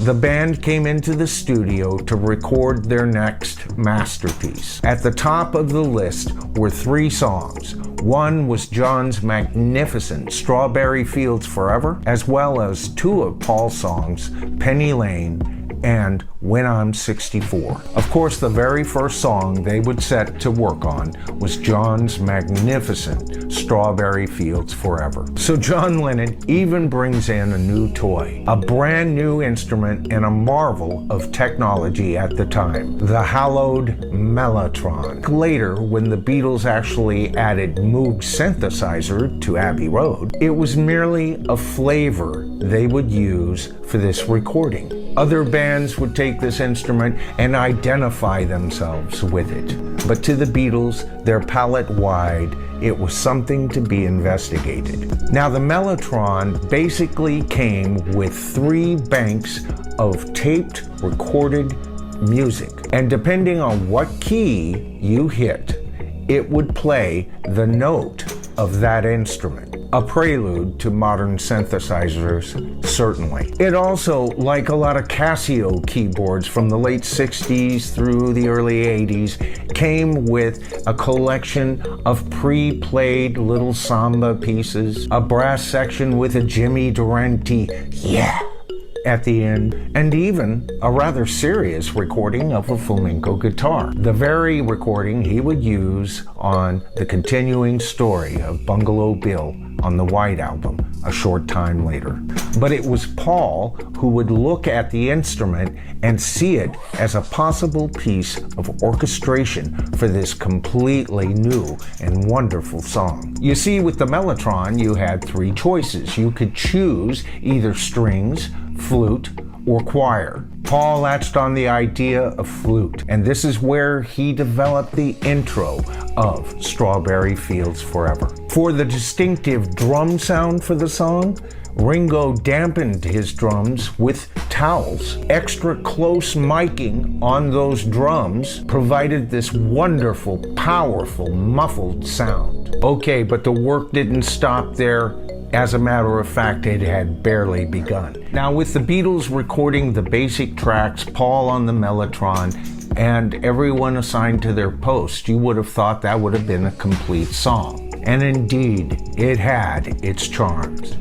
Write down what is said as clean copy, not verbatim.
The band came into the studio to record their next masterpiece. At the top of the list were 3 songs. One was John's magnificent Strawberry Fields Forever, as well as 2 of Paul's songs, Penny Lane and When I'm 64. Of course, the very first song they would set to work on was John's magnificent Strawberry Fields Forever. So John Lennon even brings in a new toy, a brand new instrument and a marvel of technology at the time, the hallowed mellotron. Later, when the Beatles actually added Moog synthesizer to Abbey Road, it was merely a flavor they would use for this recording. Other bands would take this instrument and identify themselves with it. But to the Beatles, their palette wide, it was something to be investigated. Now, the mellotron basically came with 3 banks of taped, recorded music. And depending on what key you hit, it would play the note of that instrument. A prelude to modern synthesizers, certainly. It also, like a lot of Casio keyboards from the late 60s through the early 80s, came with a collection of pre-played little samba pieces, a brass section with a Jimmy Durante, yeah, at the end, and even a rather serious recording of a flamenco guitar. The very recording he would use on the continuing story of Bungalow Bill on the White Album a short time later. But it was Paul who would look at the instrument and see it as a possible piece of orchestration for this completely new and wonderful song. You see, with the mellotron, you had 3 choices. You could choose either strings, flute, or choir. Paul latched on the idea of flute, and this is where he developed the intro of Strawberry Fields Forever. For the distinctive drum sound for the song, Ringo dampened his drums with towels. Extra close miking on those drums provided this wonderful, powerful, muffled sound. Okay, but the work didn't stop there. As a matter of fact, it had barely begun. Now, with the Beatles recording the basic tracks, Paul on the mellotron, and everyone assigned to their post, you would have thought that would have been a complete song. And indeed, it had its charms.